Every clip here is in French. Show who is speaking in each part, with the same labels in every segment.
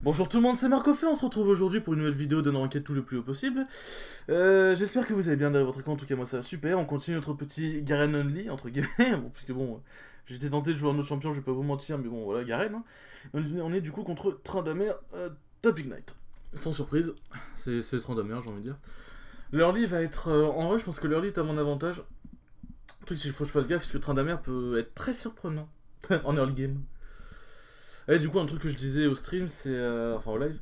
Speaker 1: Bonjour tout le monde, c'est Marcofé, on se retrouve aujourd'hui pour une nouvelle vidéo de ranked tout le plus haut possible. J'espère que vous allez bien derrière votre écran, en tout cas moi ça va super, on continue notre petit Garen Only, entre guillemets, bon, puisque bon, j'étais tenté de jouer un autre champion, je vais pas vous mentir, mais bon voilà, Garen. Hein. On est du coup contre Tryndamere Top Ignite. Sans surprise, c'est Tryndamere j'ai envie de dire. L'early va être, en vrai je pense que l'early est à mon avantage. Le truc c'est qu'il faut que je fasse gaffe, parce que Tryndamere peut être très surprenant en early game. Et du coup, un truc que je disais au stream, c'est. Enfin, au live,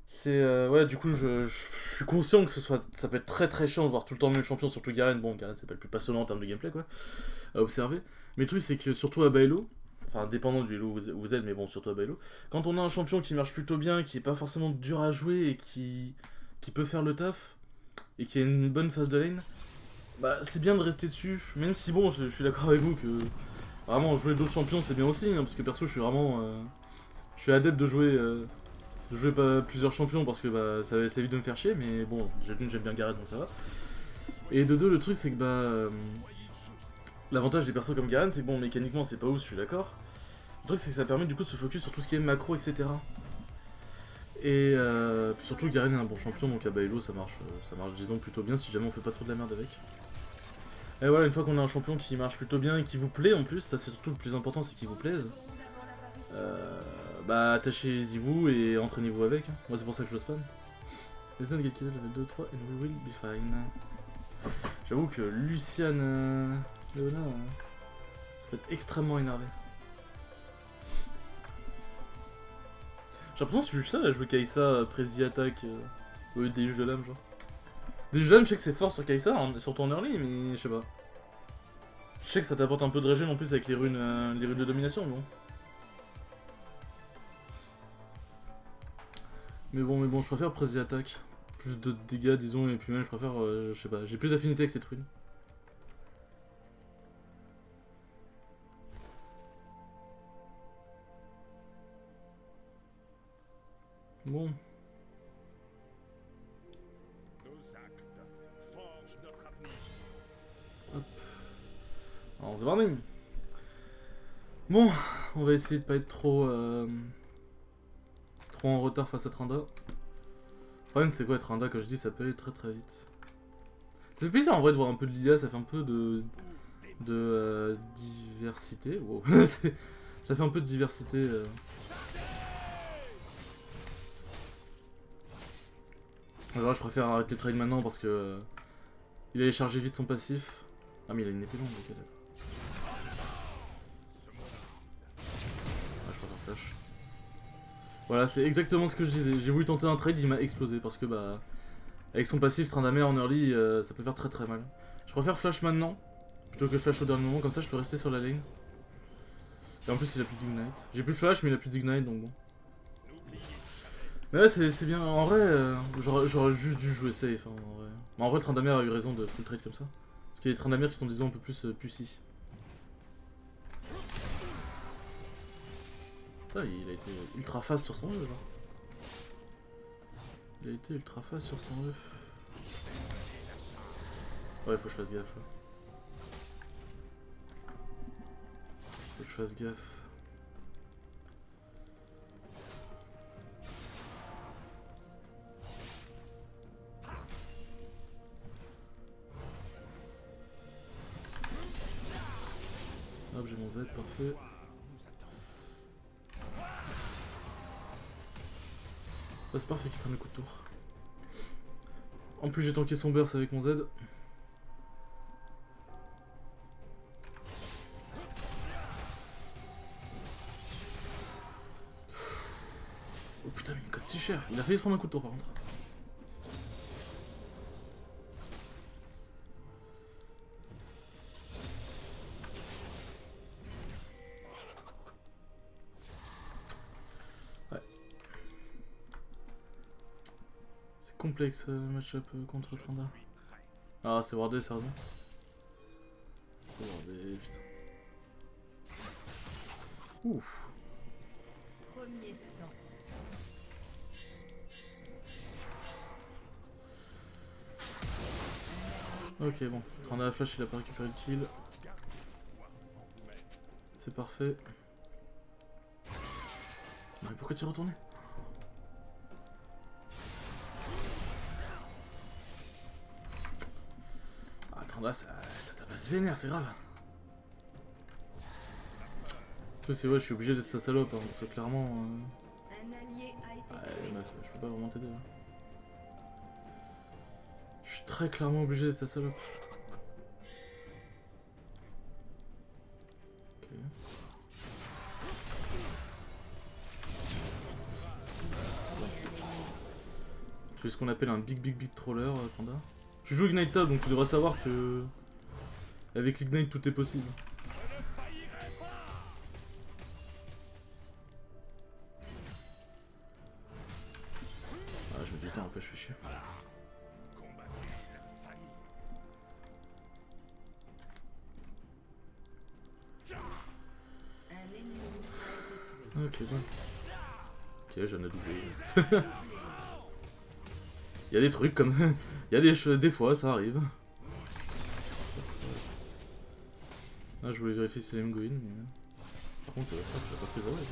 Speaker 1: c'est. Ouais, du coup, je suis conscient que ça peut être très très chiant de voir tout le temps le même champion, surtout Garen. Bon, Garen, c'est pas le plus passionnant en termes de gameplay, quoi, à observer. Mais le truc, c'est que surtout à Baelo, enfin, dépendant du elo où vous êtes, mais bon, surtout à Baelo, quand on a un champion qui marche plutôt bien, qui est pas forcément dur à jouer et qui peut faire le taf, et qui a une bonne phase de lane, bah, c'est bien de rester dessus. Même si, bon, je suis d'accord avec vous que. Vraiment, jouer d'autres champions, c'est bien aussi, hein, parce que perso, je suis vraiment. Je suis adepte de jouer pas plusieurs champions parce que bah, ça évite de me faire chier, mais bon, déjà d'une, j'aime bien Gareth donc ça va. Et de deux, le truc c'est que l'avantage des persos comme Garen, c'est que bon, mécaniquement c'est pas ouf, je suis d'accord. Le truc c'est que ça permet du coup de se focus sur tout ce qui est macro, etc. Et puis surtout, Garen est un bon champion, donc à Baelo ça marche disons plutôt bien si jamais on fait pas trop de la merde avec. Et voilà, une fois qu'on a un champion qui marche plutôt bien et qui vous plaît en plus, ça c'est surtout le plus important, c'est qu'il vous plaise. Bah attachez-y-vous et entraînez-vous avec. Moi c'est pour ça que je le spam. Les zones get killed level 2, 3 and we will be fine. J'avoue que Lucian Leona, ça peut être extrêmement énervé. J'ai l'impression que je suis seul à jouer Kai'Sa, Prezi attaque, au lieu des juges de l'âme genre. Des juges de l'âme, je sais que c'est fort sur Kai'Sa, surtout en early, mais je sais pas. Je sais que ça t'apporte un peu de régène en plus avec les runes de domination, mais bon. Mais bon, je préfère Prezi attaque. Plus de dégâts, disons, et puis même, je préfère, je sais pas, j'ai plus d'affinité avec cette rune. Bon. Hop. Alors, c'est parti. Bon, on va essayer de pas être trop en retard face à Tranda. Le problème, c'est quoi, Tranda, comme je dis, ça peut aller très très vite. Ça fait plaisir en vrai de voir un peu de Lilia, ça fait un peu de diversité. Wow. Ça fait un peu de diversité. Alors, je préfère arrêter le trade maintenant parce que il allait charger vite son passif. Ah, mais il a une épée longue, ok, d'accord. Ah, je préfère flash. Voilà, c'est exactement ce que je disais. J'ai voulu tenter un trade, il m'a explosé parce que bah. Avec son passif, Tryndamere en early, ça peut faire très très mal. Je préfère flash maintenant plutôt que flash au dernier moment, comme ça je peux rester sur la lane. Et en plus, il a plus d'ignite. J'ai plus de flash, mais il a plus d'ignite donc bon. Mais ouais, c'est bien. En vrai, j'aurais juste dû jouer safe. Hein, en vrai. Mais en vrai, Tryndamere a eu raison de full trade comme ça. Parce qu'il y a des Tryndamere qui sont, disons, un peu plus pucis. Putain, il a été ultra fast sur son œuf, genre. Il a été ultra fast sur son œuf. Ouais, faut que je fasse gaffe là. Faut que je fasse gaffe. Hop, j'ai mon Z, parfait. Ah, c'est parfait qu'il prenne le coup de tour. En plus, j'ai tanké son burst avec mon Z. Oh putain, mais il coûte si cher. Il a failli se prendre un coup de tour par contre. Complexe le match-up contre Tranda. Ah, c'est wardé, sérieusement. C'est wardé, putain. Ouf. Ok, bon. Tranda a flash, il a pas récupéré le kill. C'est parfait. Mais pourquoi t'y retourné? Tranda, ça tabasse vénère, c'est grave. En plus, c'est ouais, je suis obligé d'être sa salope, hein, parce que clairement. Ouais, meuf, je peux pas vraiment t'aider là. Je suis très clairement obligé d'être sa salope. Ok. Tu fais ce qu'on appelle un big troller, Tranda. Tu joues Ignite Top, donc tu devrais savoir que. Avec l'Ignite, tout est possible. Ah, je me dis, un peu, je fais chier. Ok, bon. Ok, j'en ai doublé. Il y a des trucs comme. Il y a des fois, ça arrive. Ah, je voulais vérifier si c'est Mgoin, mais. Par contre, tu l'as pas fait ça, ouais.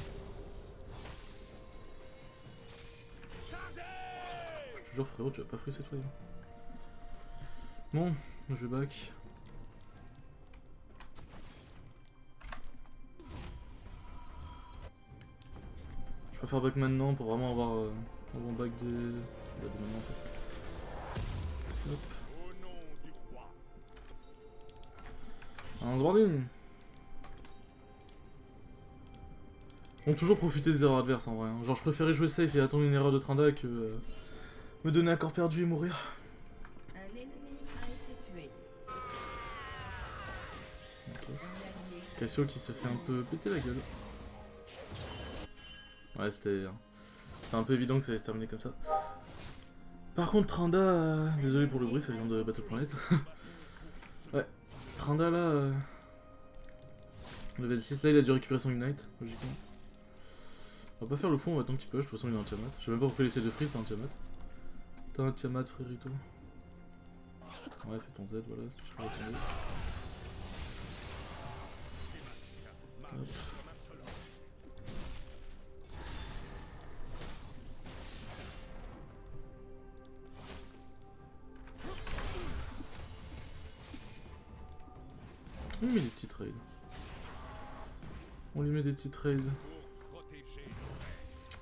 Speaker 1: Je te jure, frérot, tu vas pas free cette wave. Bon, je vais back. Je préfère back maintenant pour vraiment avoir un bon back de maintenant en fait. Hop. Un boarding. On toujours profiter des erreurs adverses en vrai. Hein. Genre je préférais jouer safe et attendre une erreur de Tranda que me donner un corps perdu et mourir.
Speaker 2: Un ennemi a été tué.
Speaker 1: Okay. Cassio qui se fait un peu péter la gueule. Ouais, c'était un peu évident que ça allait se terminer comme ça. Par contre, Tranda, désolé pour le bruit, ça vient de Battle.net. Ouais, Tranda là, level 6, là il a dû récupérer son Ignite, logiquement. On va pas faire le fond, on va attendre qu'il push, de toute façon il est en Tiamat. Je sais même pas pourquoi il essaie de freeze, t'es en Tiamat. T'as un Tiamat, frérito. Ouais, fais ton Z, voilà, c'est tout ce qu'on va attendre. Hop. On lui met des petits trades. On lui met des petits trades.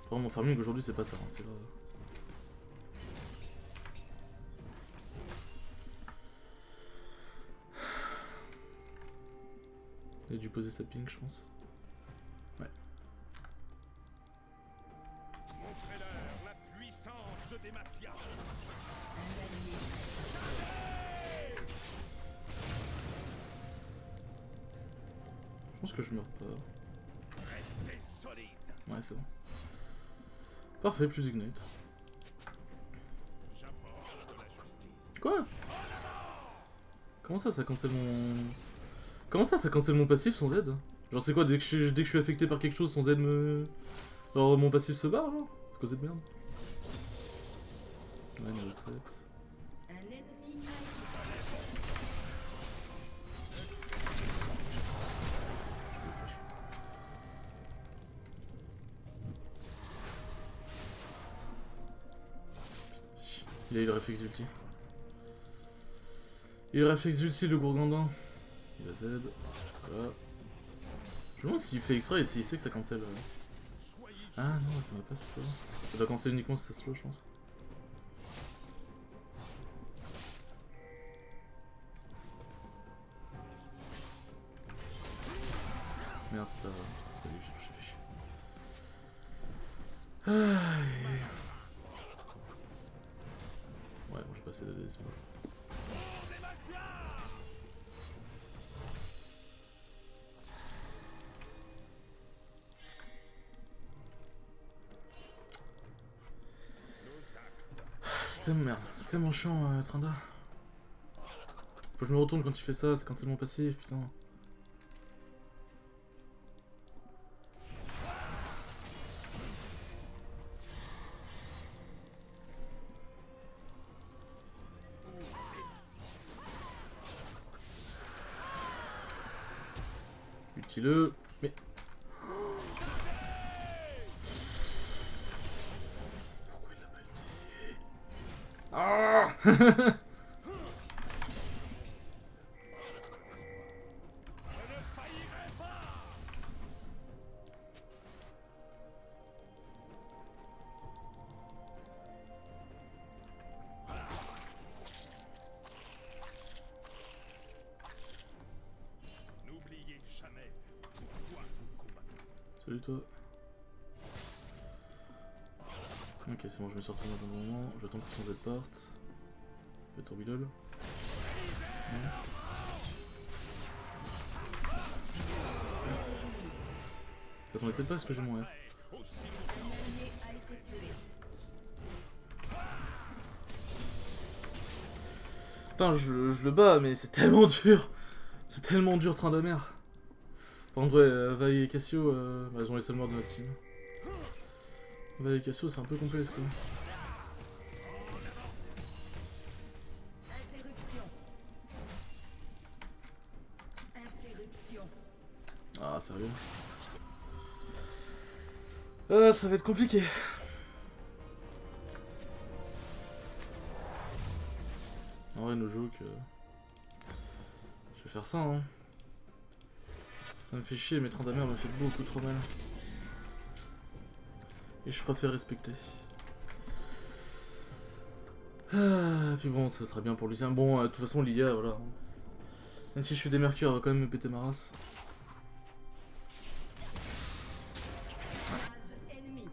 Speaker 1: Vraiment, mon farming aujourd'hui c'est pas ça, hein, c'est grave. Il a dû poser sa ping, je pense. Ouais.
Speaker 3: Montrez-leur la puissance de Demacia.
Speaker 1: Je pense que je meurs pas.
Speaker 3: Restez solide.
Speaker 1: Ouais, c'est bon. Parfait, plus Ignite.
Speaker 3: J'apporte de la justice.
Speaker 1: Quoi? Comment ça cancelle mon... Comment ça cancelle mon passif, son Z? Genre c'est quoi, dès que je suis affecté par quelque chose, son Z me... Genre mon passif se barre, genre? C'est quoi cette merde? Ouais, niveau 7.
Speaker 2: Un ennemi a
Speaker 1: Il a eu le réflexe d'ulti. Il a eu le réflexe d'ulti, le gourgandin. Il va Z. Voilà. Je me demande s'il fait exprès et s'il sait que ça cancel. Ah non, ça va pas slow. Ça doit cancel uniquement si ça slow, je pense. Merde, c'est pas vrai. Putain, c'est pas lui, j'ai fait chier. Aïe. Ouais, bon, j'ai passé la DS, moi. C'était merde, c'était mon chiant, Tranda. Faut que je me retourne quand il fait ça, c'est cancel mon passif, putain. Ulti-le, mais... Pourquoi il l'a pas ulti? Ah. toi. Ok, c'est bon, je me suis retourné dans le moment. J'attends que son Z parte. Le tourbillol. Ça t'attendait peut-être pas à ce que j'ai mon R.
Speaker 2: L'ennemi a été tué.
Speaker 1: Putain, je le bats, mais c'est tellement dur. C'est tellement dur, train de mer. Par contre, ouais, Vaille et Cassio, bah, ils ont les seuls morts de notre team. Vaille et Cassio, c'est un peu complexe quoi.
Speaker 2: Interruption. Interruption.
Speaker 1: Ah, sérieux. Ah, ça va être compliqué. En vrai, no joke. Je vais faire ça, hein. Ça me fait chier, mais train de mer me fait beaucoup trop mal. Et je préfère respecter. Ah, puis bon, ça sera bien pour Lucien. Bon, de toute façon, l'IA, voilà. Même si je fais des mercures, elle va quand même me péter ma race.
Speaker 2: Rage ennemi.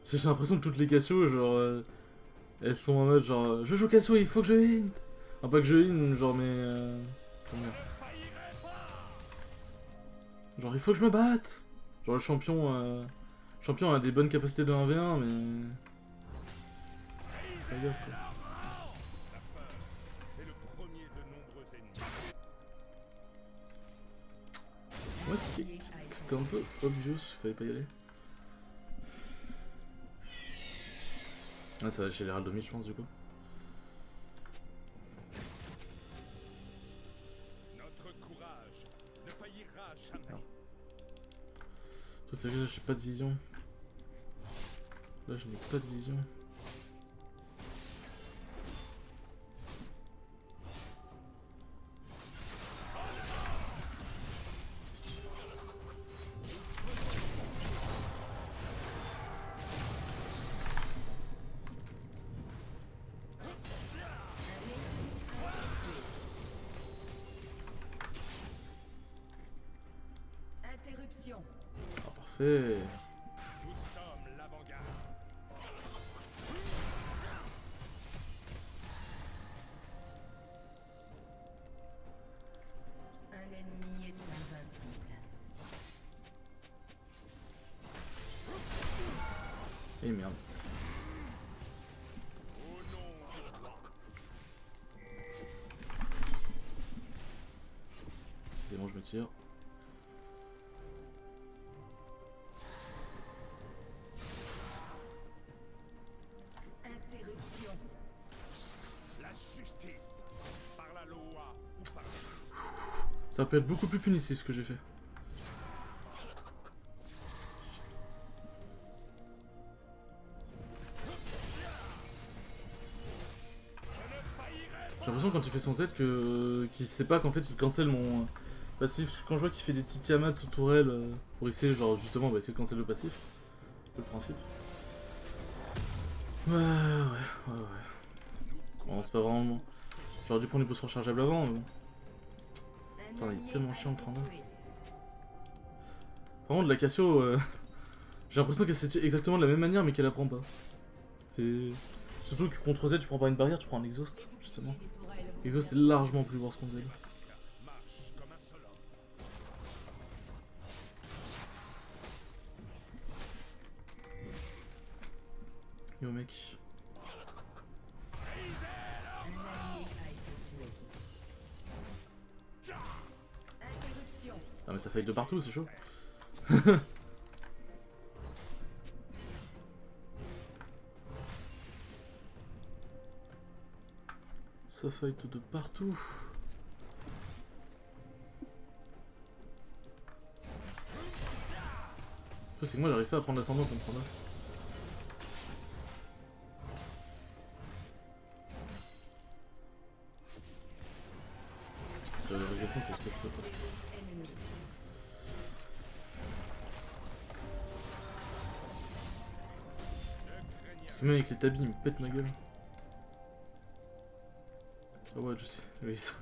Speaker 1: J'ai l'impression que toutes les Cassio, genre, elles sont en mode genre, je joue Cassio, il faut que je hint. Enfin, pas que je hint, genre, mais. Comment dire. Genre, il faut que je me batte. Genre, le champion a des bonnes capacités de 1v1, mais. Fais gaffe, quoi.
Speaker 3: C'est le premier de nombreux ennemis.
Speaker 1: Ouais, c'était un peu obvious, fallait pas y aller. Ah, ça va chez les Raldomi, je pense, du coup.
Speaker 3: Notre courage ne faillira jamais.
Speaker 1: Tout c'est que là, j'ai pas de vision. Là, je n'ai pas de vision.
Speaker 2: Interruption.
Speaker 1: Ah, parfait.
Speaker 3: Nous sommes l'avant-garde.
Speaker 2: Un ennemi est invincible.
Speaker 1: Et merde.
Speaker 3: Au nom du roi.
Speaker 1: C'est bon, je me tire.
Speaker 2: Interruption.
Speaker 3: La justice. Par la loi ou par
Speaker 1: Ça peut être beaucoup plus punitif ce que j'ai fait. J'ai l'impression quand il fait son Z qu'il sait pas qu'en fait il cancel mon passif. Parce que quand je vois qu'il fait des petits Tiamat sous tourelle pour essayer genre justement essayer de cancel le passif. Le principe. Ouais. Bon c'est pas vraiment. J'aurais dû prendre une pause rechargeable avant mais bon. Putain, il est tellement chiant le train là. Par contre la Cassio, j'ai l'impression qu'elle se fait tuer exactement de la même manière mais qu'elle apprend pas. C'est. Surtout que contre Z tu prends pas une barrière, tu prends un exhaust, justement. L'exhaust est largement plus fort contre Z.
Speaker 3: marche comme un seul homme.
Speaker 1: Yo mec.
Speaker 2: Un allié a été tué. Interruption.
Speaker 1: Ah mais ça fight de partout, c'est chaud. Ça fight de partout. Le truc, c'est que moi j'arrive pas à prendre l'ascendant contre là. La vérification c'est ce que je peux pas.
Speaker 2: Ennemi.
Speaker 1: Parce que même avec les tabis il me pète ma gueule. Ah ouais je sais. Oui ça.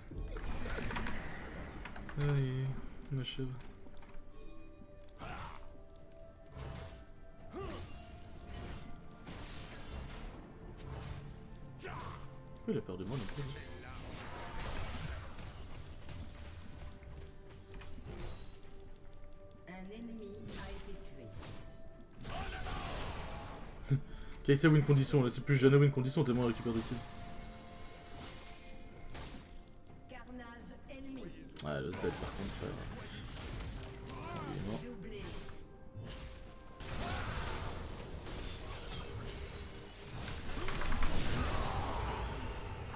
Speaker 1: Allez, ma chèvre. Pourquoi il a peur de moi non plus?
Speaker 2: Un ennemi a été tué.
Speaker 1: Kai'Sa win condition, là c'est plus jamais win condition tellement on récupère de kills.
Speaker 2: Carnage ennemi.
Speaker 1: Ouais, le Z par contre, frère. Il est mort.
Speaker 2: Doublé.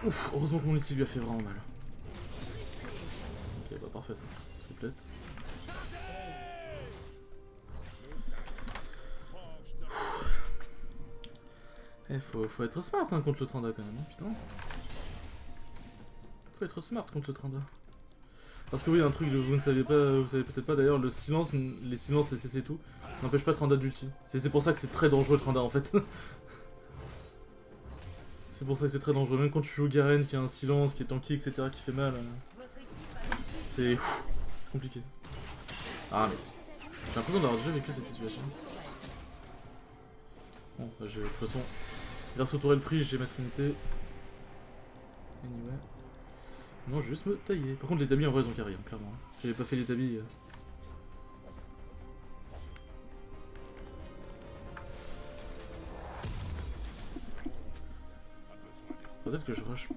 Speaker 1: Ouf, heureusement que mon ulti lui a fait vraiment mal. Ok, bah parfait ça. Triplette. Eh, faut être smart hein, contre le Tranda quand même, hein, putain. Faut être smart contre le Tranda. Parce que oui, un truc que vous ne savez pas, vous savez peut-être pas d'ailleurs, le silence, les silences, les CC et tout, n'empêche pas Tranda d'ulti. C'est pour ça que c'est très dangereux Tranda en fait. C'est pour ça que c'est très dangereux, même quand tu joues au Garen qui a un silence, qui est tanky, etc., qui fait mal.
Speaker 2: Votre équipe a été
Speaker 1: C'est compliqué. Ah mais j'ai l'impression d'avoir déjà vécu cette situation. Bon, bah, de toute façon, grâce au tourelle prise, j'ai ma trinité. Anyway. Non, je vais juste me tailler. Par contre, les tabis en vrai ils ont carré, hein, clairement. J'avais pas fait les tabis. Peut-être que je rush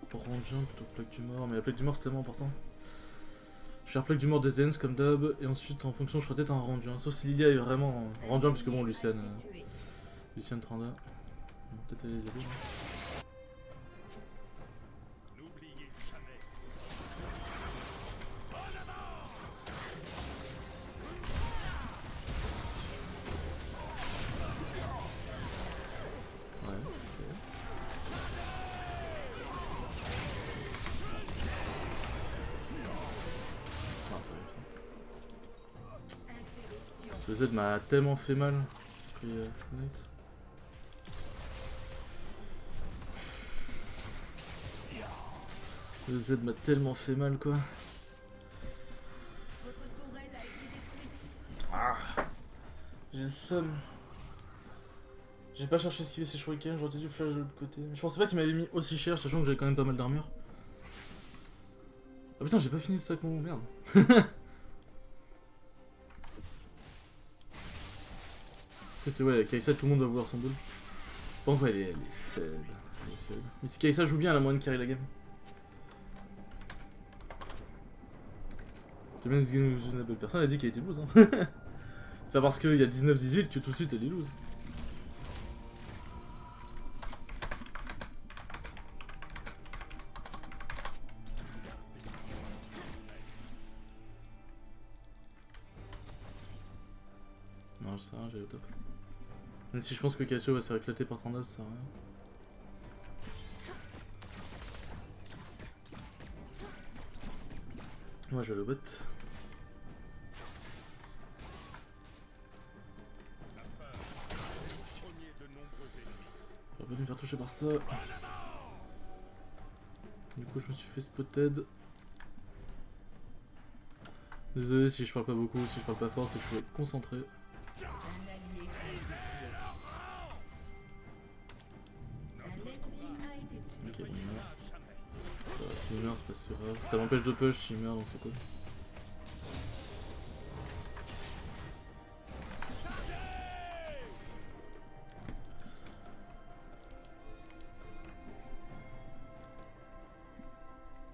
Speaker 1: pour rendre jump plutôt que plaque du mort, mais la plaque du mort c'est tellement important. Je vais faire plaque du mort des Zens comme d'hab, et ensuite en fonction je ferai peut-être un rendu. Sauf si Lilia est vraiment rendu, parce que bon, Luciane
Speaker 2: tué.
Speaker 1: Tranda. On va peut-être aller les aider.
Speaker 3: N'oubliez jamais.
Speaker 1: Ouais, ok. Ah, ça va, putain.
Speaker 2: Interruption.
Speaker 1: Le Z m'a tellement fait mal. Pris Knight. Le Z m'a tellement fait mal quoi.
Speaker 2: Votre tourelle a été détruite.
Speaker 1: Ah, j'ai le seum. J'ai pas cherché esquiver ses shurikens, j'aurais dû flash de l'autre côté. Je pensais pas qu'il m'avait mis aussi cher, sachant que j'avais quand même pas mal d'armure. Ah putain, j'ai pas fini ce sac mon merde. Parce que c'est ouais, Kai'Sa tout le monde va vouloir son bull. Bon ouais, elle est faible. Elle est faible. Mais si Kai'Sa joue bien, elle a moyen de carry la game. J'ai même dit que personne a dit qu'elle était loose. Hein. C'est pas parce qu'il y a 19-18 que tout de suite elle est loose. Non, je sais rien, j'ai le top. Même si je pense que Cassio va se faire éclater par Tranda, ça sert à rien. Moi je vais le bot.
Speaker 3: Premier de nombreux ennemis.
Speaker 1: J'aurais pas dû me faire toucher par ça. Du coup je me suis fait spotted. Désolé si je parle pas beaucoup, si je parle pas fort, c'est que je suis concentré.
Speaker 2: Un allié a été tué. Un ennemi a été tué.
Speaker 1: Ok, bon il meurt. Ça va, s'il meurt c'est pas si grave. Ça m'empêche de push s'il meurt donc c'est cool.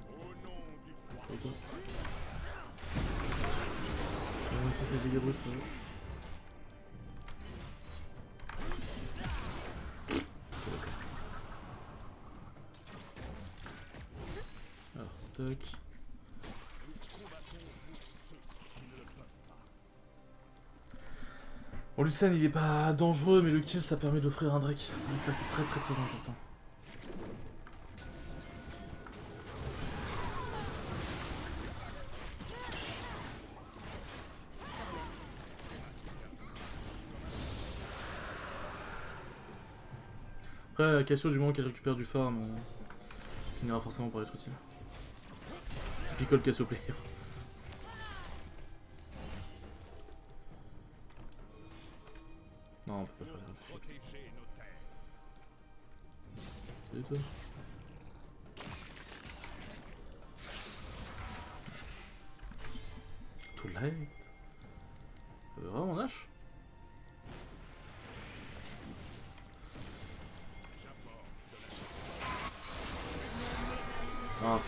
Speaker 3: Au nom du roi.
Speaker 1: Et toi même si c'est dégâts bruts, je peux. Alors, tac. Bon, Lucian il est pas dangereux, mais le kill ça permet d'offrir un Drake. Et ça c'est très important. Après, Cassio, du moment qu'elle récupère du farm, finira forcément par être utile. Typical Cassio player. Non, on peut pas faire les réfléchis.
Speaker 3: Protégez nos terres.
Speaker 1: Salut toi. Full light. Vraiment Nash. Ah.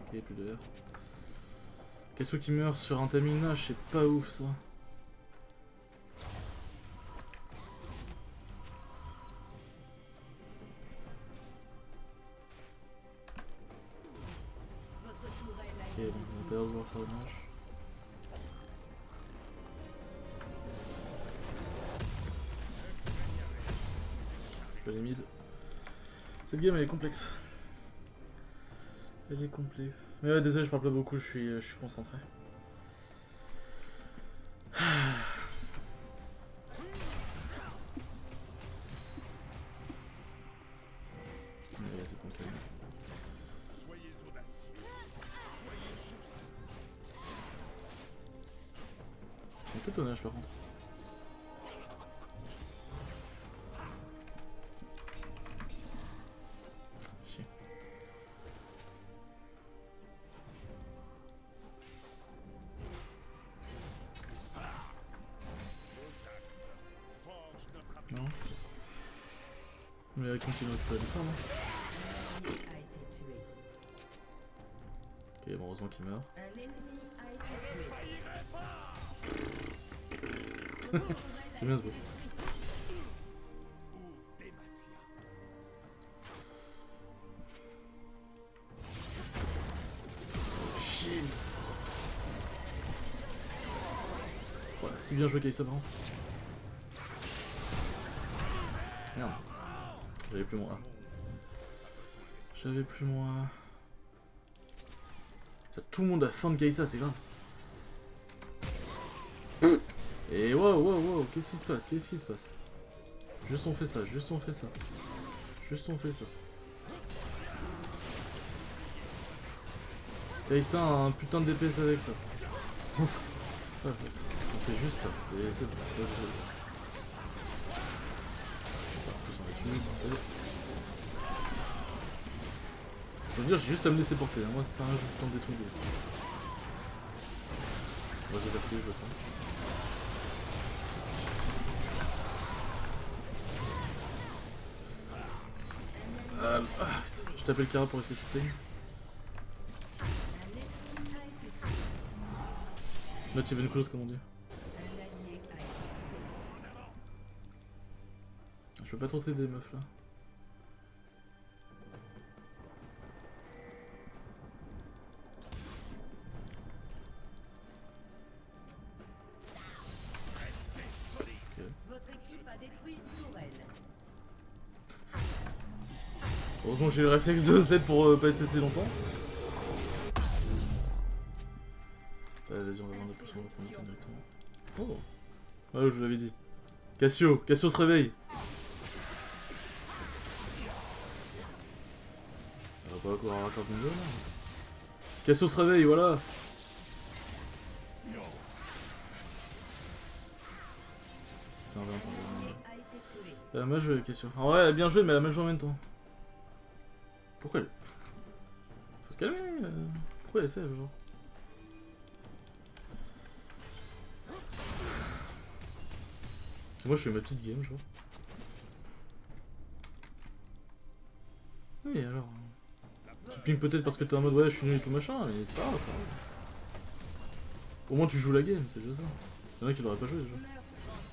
Speaker 1: Ok, plus de verre. Qu'est-ce qui meurt sur un timing Nash, c'est pas ouf ça. Ok, donc on va perdre le faire le Nash. Je vais les mid. Cette game elle est complexe. Elle est complexe. Mais ouais, désolé, je parle pas beaucoup, je suis concentré. Mais t'es con, calme.
Speaker 3: Soyez audacieux. Soyez juste.
Speaker 1: On peut tonnage par contre. Chier.
Speaker 3: Forge notre avenir.
Speaker 1: Non. Mais elle continue, je peux aller faire, non?
Speaker 2: Un ennemi a été tué.
Speaker 1: Ok, bon, heureusement qu'il meurt.
Speaker 2: Un ennemi a été tué.
Speaker 1: J'aime bien ce bruit.
Speaker 3: Ou Demacia.
Speaker 1: Shield. Voilà, si bien joué Kai'Sa par contre. Merde. J'avais plus mon A. J'avais plus mon A. Tout le monde a fin de Kai'Sa, c'est grave. Et wow, qu'est-ce qui se passe? Qu'est-ce qui se passe? Juste on fait ça, juste on fait ça. Juste on fait ça. Kai'Sa a un putain de DPS avec ça. On fait juste ça, c'est bon. En plus on va tuer, bordel. Faut dire, j'ai juste à me laisser porter, hein. Moi ça sert à rien, je tente des trucs. Moi je vais faire ci, je le sens. Ah putain, je tapais le carré pour essayer de sustain. Not even close comme on dit.
Speaker 2: Un allié a été tué.
Speaker 1: Je peux pas tenter des meufs là. Ok.
Speaker 2: Votre équipe a détruit une tourelle.
Speaker 1: Heureusement que j'ai le réflexe de 7 pour pas être cessé longtemps. Allez, vas-y, on va vendre plus, on va prendre le temps directement. Oh! Ah, je vous l'avais dit. Cassio se réveille! Ça va pas encore un raccord de niveau là? Cassio se réveille, voilà! C'est un vrai
Speaker 2: Un allié a été tué.
Speaker 1: Elle a mal joué, Cassio. En vrai, elle a bien joué, mais elle a mal joué en même temps. Pourquoi elle... Faut se calmer. Pourquoi elle fait, genre? Moi, je fais ma petite game, genre. Oui, alors... Tu ping peut-être parce que t'es en mode ouais, je suis nul et tout machin, mais c'est pas grave, ça va. Au moins, tu joues la game, c'est déjà ça. Il y en a qui l'auraient pas joué, déjà.
Speaker 2: Meurtre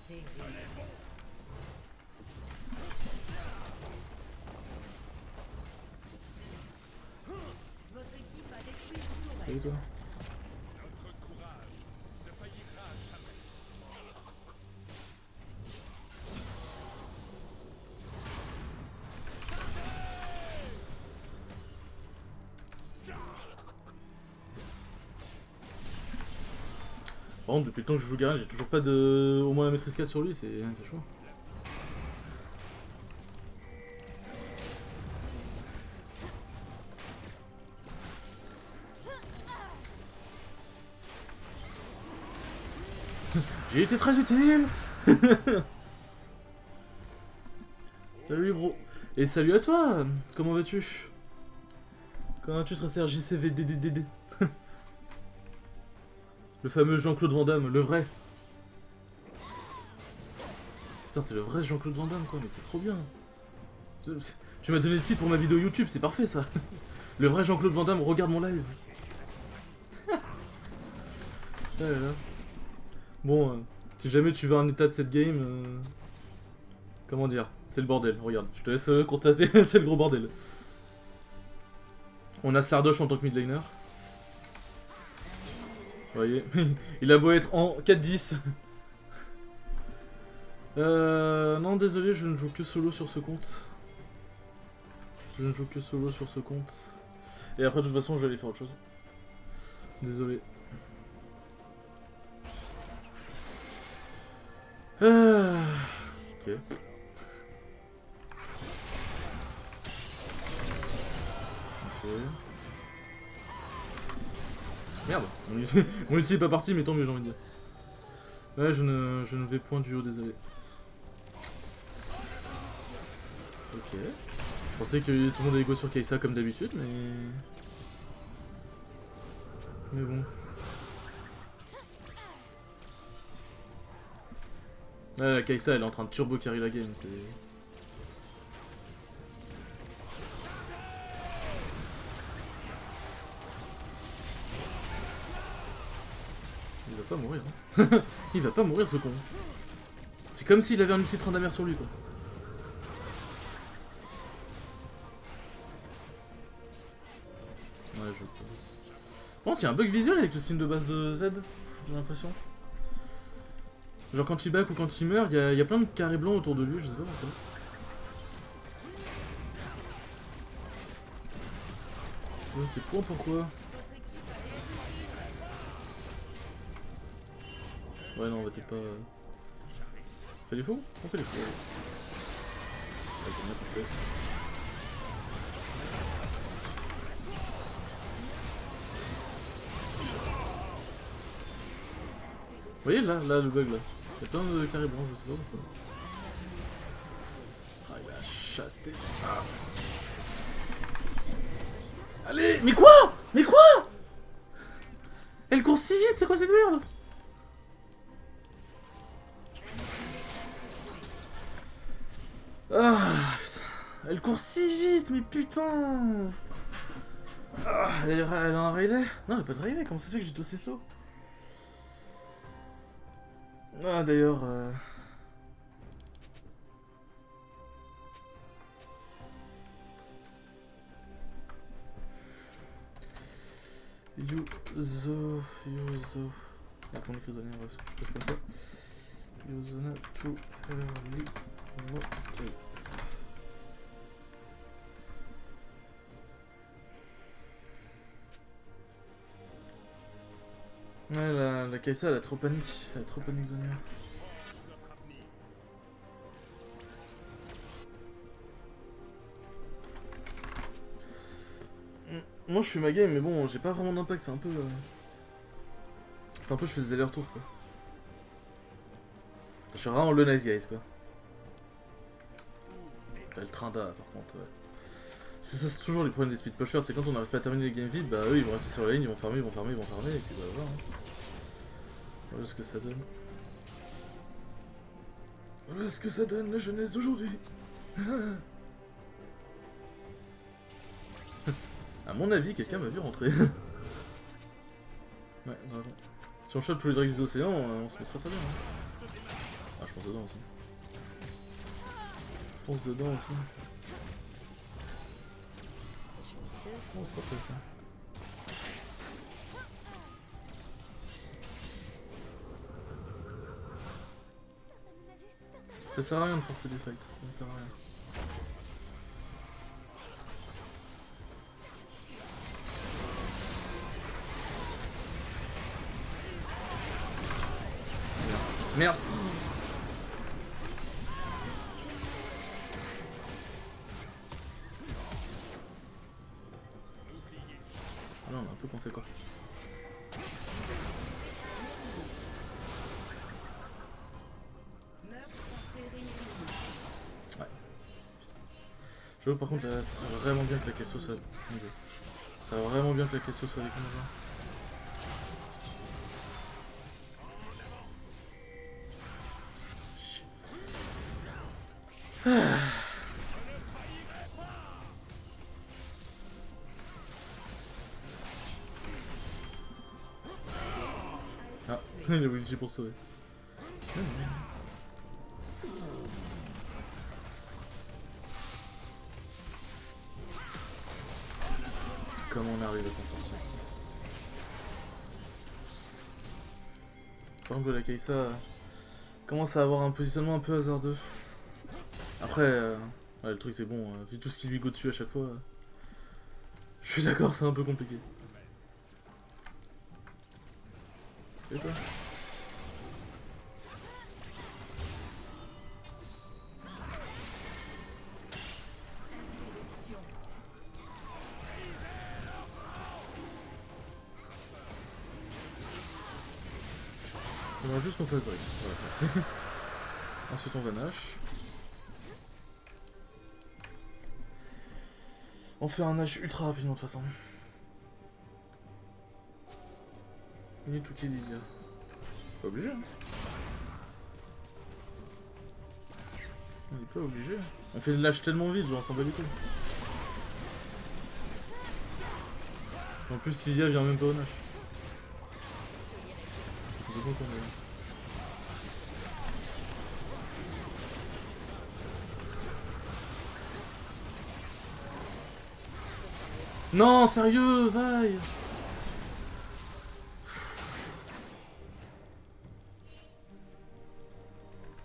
Speaker 2: en série. Votre équipe a détruit une
Speaker 1: Salut,
Speaker 2: tourelle.
Speaker 1: toi.
Speaker 3: Notre courage ne faillira jamais.
Speaker 1: Par contre, depuis le temps que je joue Garen, j'ai toujours pas de... au moins la maîtrise 4 sur lui, c'est chaud. J'ai été très utile. Salut bro. Et salut à toi. Comment vas-tu? Comment vas-tu, Tracer JCVDDDD? Le fameux Jean-Claude Van Damme, le vrai. Putain, c'est le vrai Jean-Claude Van Damme, quoi, mais c'est trop bien. Tu m'as donné le titre pour ma vidéo YouTube, c'est parfait, ça. Le vrai Jean-Claude Van Damme, regarde mon live. Ouais, là. Bon, si jamais tu veux un état de cette game, comment dire, c'est le bordel, regarde, je te laisse constater, c'est le gros bordel. On a Sardoche en tant que mid laner. Vous voyez, il a beau être en 4-10. Non, désolé, je ne joue que solo sur ce compte. Je ne joue que solo sur ce compte. Et après, de toute façon, je vais aller faire autre chose. Désolé. Ok. Ok. Merde, mon ulti est pas parti, mais tant mieux, j'ai envie de dire. Ouais, je ne vais point du haut, désolé. Ok. Je pensais que tout le monde allait go sur Kai'Sa comme d'habitude, mais... Mais bon. Ouais, la Kai'Sa, elle est en train de turbo carry la game, c'est... Il va pas mourir, hein. Il va pas mourir, ce con. C'est comme s'il avait un ulti Tryndamere sur lui, quoi. Ouais, je... Bon, il y a un bug visuel avec le signe de base de Z, j'ai l'impression. Genre quand il back ou quand il meurt, il y a plein de carrés blancs autour de lui, je sais pas pourquoi. Ouais, c'est quoi pourquoi? Ouais, non, on va peut-être pas... On fait les fous? On fait les fous. Ouais, j'ai bien compris. Vous voyez là le bug là? Il y a plein de carrés blancs, je sais pas pourquoi. Ah, il a chaté. Ah. Allez, mais quoi? Mais quoi? Elle court si vite, c'est quoi cette merde? Ah, putain. Elle court si vite, mais putain. Ah, elle a un relais? Non, elle a pas de relais, comment ça se fait que j'étais aussi slow? Ah, d'ailleurs... Yuzo... Ah, comment écrire Zonia, ouais, je passe comme ça. Yuzona to early notice. Ouais, la Kai'Sa, elle a trop panique. Elle a trop panique, Zonia. Moi je fais ma game mais bon j'ai pas vraiment d'impact, c'est un peu... C'est un peu je fais des allers-retours quoi. Je suis vraiment le nice guys quoi. Bah, le Trinda par contre ouais. C'est ça, c'est toujours les problèmes des speed pushers, c'est quand on n'arrive pas à terminer les games vite, bah eux ils vont rester sur la ligne, ils vont farmer, et puis bah voilà. Voilà ce que ça donne. Voilà ce que ça donne la jeunesse d'aujourd'hui. À mon avis, quelqu'un m'a vu rentrer. Ouais, dragon. Si on chope tous les dragons des océans, on se met très bien. Hein. Ah, je fonce dedans aussi. Je fonce dedans aussi. Oh, c'est pas fait ça. Ça sert à rien de forcer des fights, ça ne sert à rien. Merde. Ah non, on a un peu pensé quoi. Ouais. J'avoue par contre, ça serait vraiment bien que la question soit... Ça va vraiment bien que la question soit avec moi. Ah, il a ulti pour sauver. Comment on arrive à s'en sortir? Par contre, la Kai'Sa commence à avoir un positionnement un peu hasardeux. Après, ouais, le truc c'est bon, vu tout ce qui lui go dessus à chaque fois, je suis d'accord, c'est un peu compliqué. Et toi? J'aimerais juste qu'on fasse Drake. Voilà. Ensuite on va Nash. On fait un Nash ultra rapidement de toute façon. Il est tout qui dit. Pas obligé. Hein. On est pas obligé. On fait le Nash tellement vite, genre on s'en bat les couilles. En plus Lilia vient même pas au Nash. C'est bon qu'on est... Non, sérieux, vaille.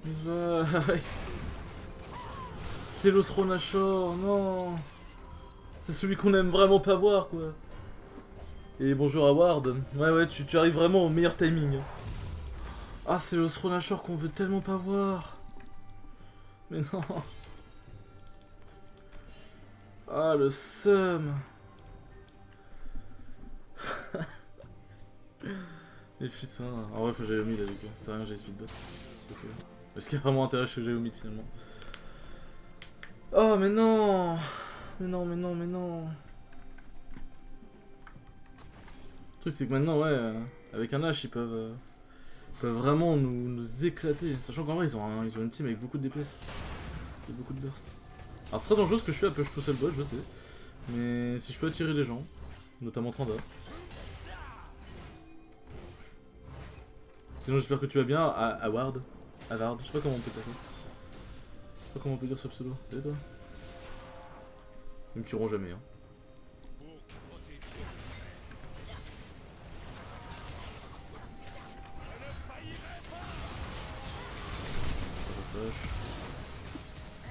Speaker 1: Vaille. C'est l'Osronachor, non. C'est celui qu'on aime vraiment pas voir, quoi. Et bonjour Howard. Ouais, tu arrives vraiment au meilleur timing. Ah, c'est l'Osronachor qu'on veut tellement pas voir. Mais non. Ah, le seum. Et putain, en vrai faut que j'aille au mid avec eux, c'est rien, j'ai speedbot. Est-ce qu'il y a vraiment intérêt que j'aille au mid finalement? Oh mais non. Mais non. Le truc c'est que maintenant ouais, avec un H ils peuvent vraiment nous éclater. Sachant qu'en vrai ils ont une team avec beaucoup de DPS. Et beaucoup de burst. Alors c'est très dangereux ce que je fais à push tout seul bot, je sais. Mais si je peux attirer des gens, notamment Tranda. Sinon j'espère que tu vas bien, Howard. Havard, je sais pas comment on peut dire ça. Je sais pas comment on peut dire ce pseudo. Salut toi. Ils me tueront jamais hein.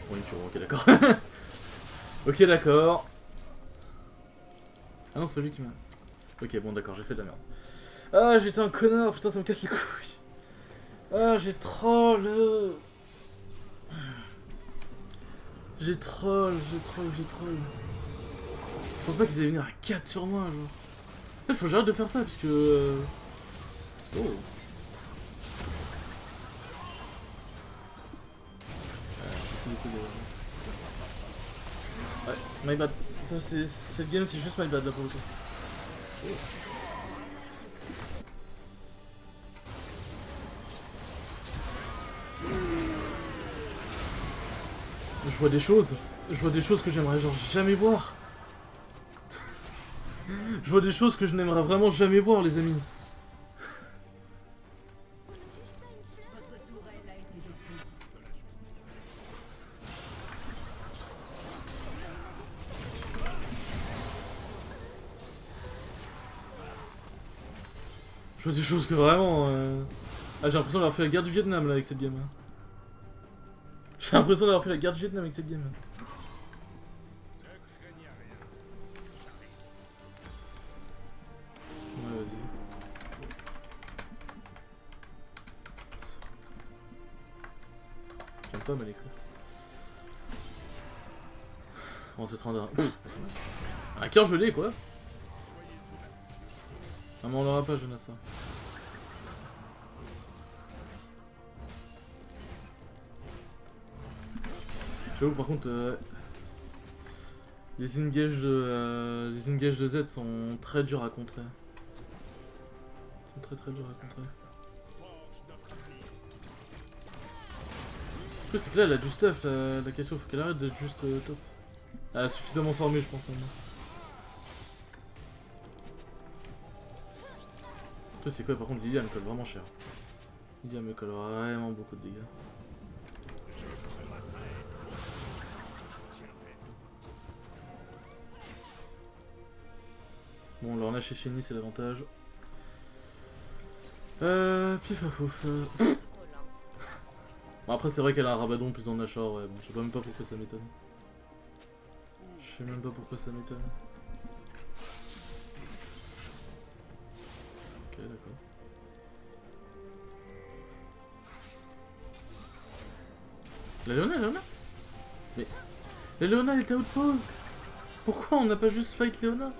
Speaker 1: Bon ils me tueront, ok d'accord. Ok d'accord. Ah non c'est pas lui qui m'a... Ok bon d'accord, j'ai fait de la merde. Ah j'étais un connard, putain ça me casse les couilles. Ah j'ai troll. J'ai troll. Je pense pas qu'ils allaient venir à 4 sur moi genre. Il faut que j'arrête de faire ça parce que... Oh. Ouais, my bad. Cette game c'est juste my bad là pour le coup. Oh. Je vois des choses que j'aimerais genre jamais voir. Je vois des choses que je n'aimerais vraiment jamais voir les amis.
Speaker 2: Votre tourelle a été détruite.
Speaker 1: Je vois des choses que vraiment... Ah j'ai l'impression d'avoir fait la guerre du Vietnam là avec cette game. J'ai l'impression d'avoir fait la guerre du Vietnam avec cette game. Ouais vas-y. J'aime pas mal écrire. Bon c'est train d'un... Un cœur gelé quoi. Ah mais on l'aura pas Jonassa. J'avoue par contre les engages de Z sont très durs à contrer. Ils sont très durs à contrer. Le truc c'est que là elle a du stuff, la Cassio, faut qu'elle arrête d'être juste top. Elle a suffisamment formé je pense maintenant. Le truc c'est quoi par contre, Lilia me colle vraiment cher. Lilia me colle vraiment beaucoup de dégâts. Bon, leur nage est fini, c'est l'avantage. Pif à fouf. Bon, après, c'est vrai qu'elle a un rabadon plus dans le Nashor, ouais. Bon, je sais même pas pourquoi ça m'étonne. Je sais même pas pourquoi ça m'étonne. Ok, d'accord. La Léona Mais... La Léona, elle était out pause. Pourquoi on n'a pas juste fight Léona?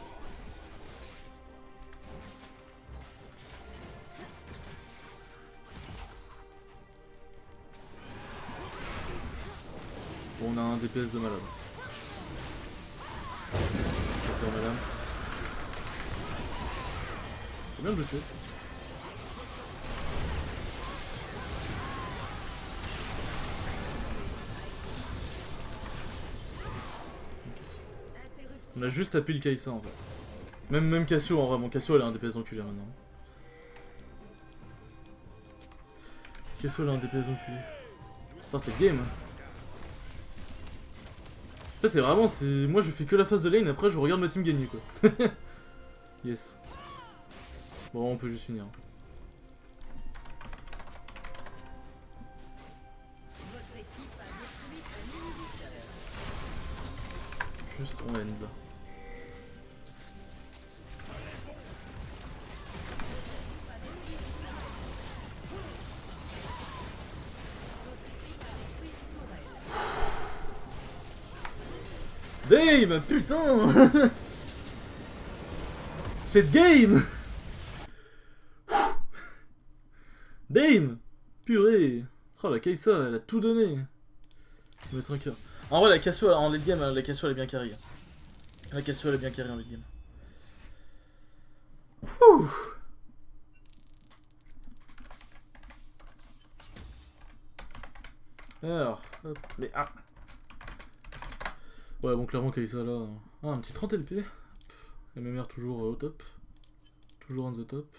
Speaker 1: Bon, on a un DPS de malade. D'accord, madame. C'est bien de le tuer. On a juste tapé le Kai'Sa en fait. Même Cassio en vrai, mon Cassio elle a un DPS d'enculé maintenant. Cassio elle a un DPS d'enculé. Putain c'est game. En fait c'est vraiment, moi je fais que la phase de lane, après je regarde ma team gagner quoi. Yes. Bon on peut juste finir.
Speaker 2: Votre équipe a détruit un inhibiteur.
Speaker 1: Juste on end là. Dame, putain. Cette game. Dame. Purée. Oh la Kai'Sa, elle a tout donné. Je vais mettre un cœur. En vrai la Cassio en late game, la Cassio elle est bien carrée. La Cassio elle est bien carrée en late game. Ouh. Alors, hop, mais ah. Ouais, bon, clairement, Kai'Sa là. Ah, un petit 30 LP. MMR toujours au top. Toujours on the top.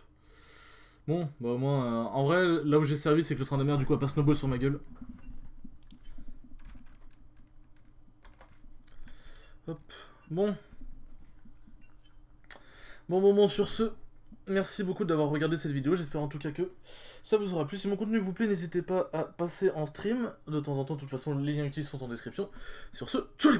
Speaker 1: Bon, bah au moins, en vrai, là où j'ai servi, c'est que le train de mer, du coup, a pas snowball sur ma gueule. Hop, bon. Bon, sur ce, merci beaucoup d'avoir regardé cette vidéo. J'espère en tout cas que ça vous aura plu. Si mon contenu vous plaît, n'hésitez pas à passer en stream. De temps en temps, de toute façon, les liens utiles sont en description. Sur ce, ciao les gros.